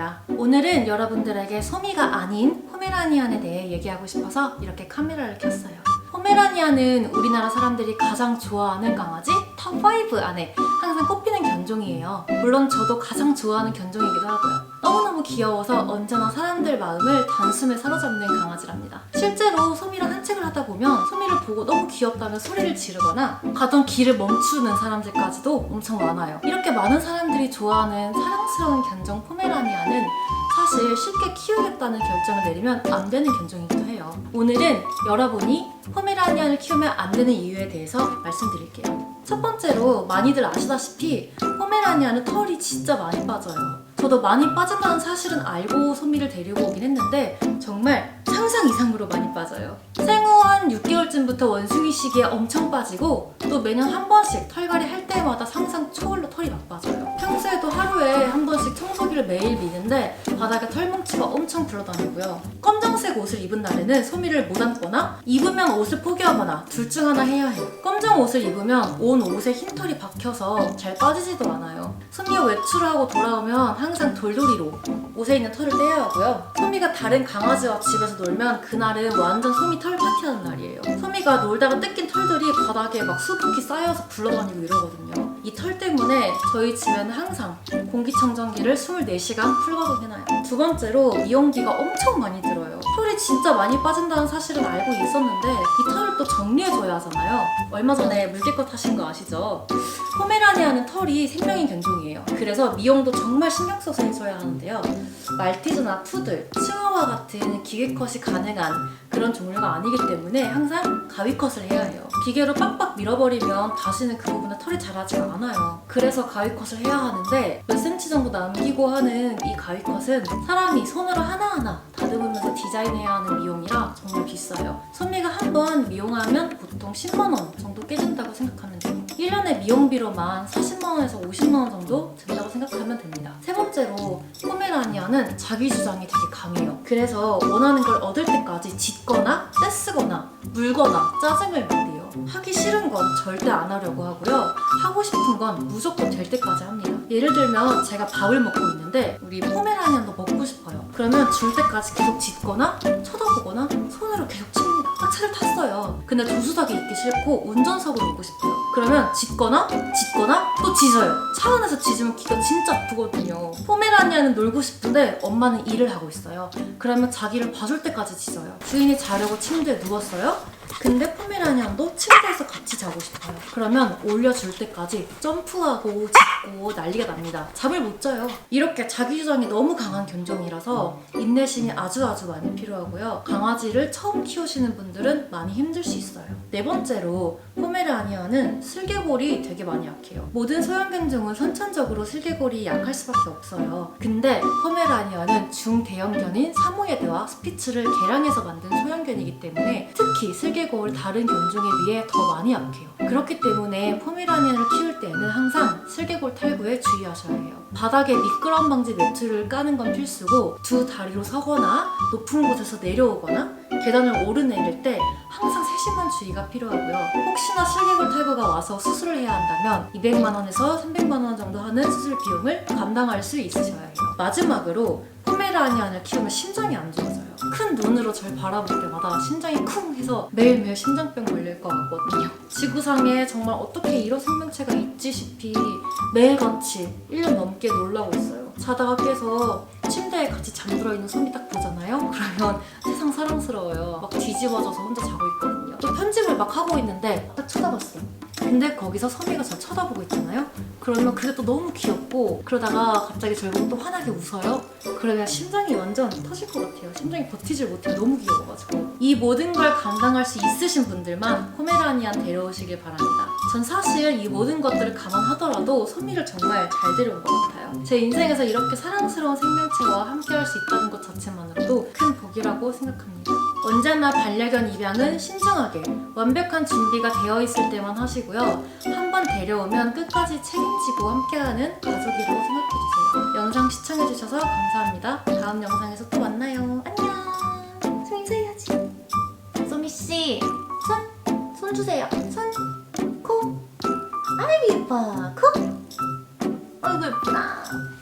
반갑습니다. 오늘은 여러분들에게 소미가 아닌 포메라니안에 대해 얘기하고 싶어서 이렇게 카메라를 켰어요. 포메라니안은 우리나라 사람들이 가장 좋아하는 강아지 탑5 안에 항상 꼽히는 견종이에요. 물론 저도 가장 좋아하는 견종이기도 하고요. 너무너무 귀여워서 언제나 사람들 마음을 단숨에 사로잡는 강아지랍니다. 실제로 소미랑 산책을 하다 보면 소미를 보고 너무 귀엽다며 소리를 지르거나 가던 길을 멈추는 사람들까지도 엄청 많아요. 이렇게 많은 사람들이 좋아하는 사랑스러운 견종 포메라니안은 사실 쉽게 키우겠다는 결정을 내리면 안 되는 견종이기도 해요. 오늘은 여러분이 포메라니안을 키우면 안 되는 이유에 대해서 말씀드릴게요. 첫 번째로 많이들 아시다시피 포메라니안은 털이 진짜 많이 빠져요. 저도 많이 빠진다는 사실은 알고 소미를 데리고 오긴 했는데 정말 상상 이상으로 많이 빠져요. 생후 한 6개월쯤부터 원숭이 시기에 엄청 빠지고 또 매년 한 번씩 털갈이 할 때마다 상상 초월로 털이 막 빠져요. 평소에도 하루에 한 번씩 청소기를 매일 미는데 바닥에 털뭉치가 엄청 굴러다니고요. 검정색 옷을 입은 날에는 소미를 못 안거나 입으면 옷을 포기하거나 둘 중 하나 해야 해요. 검정 옷을 입으면 온 옷에 흰 털이 박혀서 잘 빠지지도 않아요. 소미가 외출을 하고 돌아오면 항상 돌돌이로 옷에 있는 털을 떼야 하고요. 소미가 다른 강아지와 집에서 놀면 그날은 완전 소미 털 파티하는 날이에요. 소미가 놀다가 뜯긴 털들이 바닥에 막 수북히 쌓여서 굴러다니고 이러거든요. 이 털 때문에 저희 집에는 항상 공기청정기를 24시간 풀거든 해놔요. 두 번째로 미용기가 엄청 많이 들어요. 털이 진짜 많이 빠진다는 사실은 알고 있었는데 이 털을 또 정리해줘야 하잖아요. 얼마 전에 물개껏 하신 거 아시죠? 포메라니안은 털이 생명인 견종이에요. 그래서 미용도 정말 신경 써서 해줘야 하는데요. 말티즈나 푸들, 치와와 같은 기계컷이 가능한 그런 종류가 아니기 때문에 항상 가위컷을 해야 해요. 기계로 빡빡 밀어버리면 다시는 그 부분에 털이 자라지가 않아요. 그래서 가위컷을 해야 하는데 몇 센치 정도 남기고 하는 이 가위컷은 사람이 손으로 하나하나 다듬으면서 디자인해야 하는 미용이라 정말 비싸요. 소미가 한 번 미용하면 보통 10만원 정도 깨진다고 생각하면 돼요. 1년에 미용비로만 40만원에서 50만원 정도 든다고 생각하면 됩니다. 세 번째로 포메라니안은 자기 주장이 되게 강해요. 그래서 원하는 걸 얻을 때까지 짖거나 떼쓰거나 물거나 짜증을 내요. 하기 싫은 건 절대 안 하려고 하고요. 하고 싶은 건 무조건 될 때까지 합니다. 예를 들면 제가 밥을 먹고 있는데 우리 포메라니안도 먹고 싶어요. 그러면 줄 때까지 계속 짖거나 쳐다보거나 손으로 계속 칩니다. 차를 탔어요. 근데 조수석에 있기 싫고 운전석으로 오고 싶어요. 그러면 짖거나 또 짖어요. 차 안에서 짖으면 귀가 진짜 아프거든요. 포메라니안은 놀고 싶은데 엄마는 일을 하고 있어요. 그러면 자기를 봐줄 때까지 짖어요. 주인이 자려고 침대에 누웠어요. 근데 포메라니안도 침대에서 같이 자고 싶어요. 그러면 올려줄 때까지 점프하고 짖고 난리가 납니다. 잠을 못 자요. 이렇게 자기 주장이 너무 강한 견종이라서 인내심이 아주 많이 필요하고요. 강아지를 처음 키우시는 분들은 많이 힘들 수 있어요. 네 번째로 포메라니안은 슬개골이 되게 많이 약해요. 모든 소형 견종은 선천적으로 슬개골이 약할 수밖에 없어요. 근데 포메라니안은 중대형견인 사모예드와 스피츠를 개량해서 만든 소형견이기 때문에 특히 슬개골 다른 견종에 비해 더 많이 약해요. 그렇기 때문에 포메라니안을 키울 때에는 항상 슬개골 탈구에 주의하셔야 해요. 바닥에 미끄럼 방지 매트를 까는 건 필수고 두 다리로 서거나 높은 곳에서 내려오거나 계단을 오르내릴 때 항상 세심한 주의가 필요하고요. 혹시나 슬개골 탈구가 와서 수술을 해야 한다면 200만원에서 300만원 정도 하는 수술 비용을 감당할 수 있으셔야 해요. 마지막으로 포메라니안을 키우면 심장이 안 좋아져요. 큰 눈으로 절 바라볼 때마다 심장이 쿵 해서 매일매일 심장병 걸릴 것 같거든요. 지구상에 정말 어떻게 이런 생명체가 있지 싶이 매일같이 1년 넘게 놀라고 있어요. 자다가 깨서 침대에 같이 잠들어 있는 소미 딱 보잖아요? 그러면 세상 사랑스러워요. 막 뒤집어져서 혼자 자고 있거든요. 또 편집을 막 하고 있는데 딱 쳐다봤어. 근데 거기서 소미가 저 쳐다보고 있잖아요? 그러면 그게 또 너무 귀엽고 그러다가 갑자기 저를 보고 또 환하게 웃어요? 그러면 심장이 완전 터질 것 같아요. 심장이 버티질 못해요. 너무 귀여워가지고. 이 모든 걸 감당할 수 있으신 분들만 포메라니안 데려오시길 바랍니다. 전 사실 이 모든 것들을 감안하더라도 소미를 정말 잘 데려온 것 같아요. 제 인생에서 이렇게 사랑스러운 생명체와 함께할 수 있다는 것 자체만으로도 큰 복이라고 생각합니다. 언제나 반려견 입양은 신중하게 완벽한 준비가 되어 있을 때만 하시고요. 한번 데려오면 끝까지 책임지고 함께하는 가족이라고 생각해주세요. 영상 시청해주셔서 감사합니다. 다음 영상에서 또 만나요. 안녕. 좀 인사해야지. 소미씨 손 주세요. 손, 코. 아이고 예뻐. 코. 아이고 예쁘다.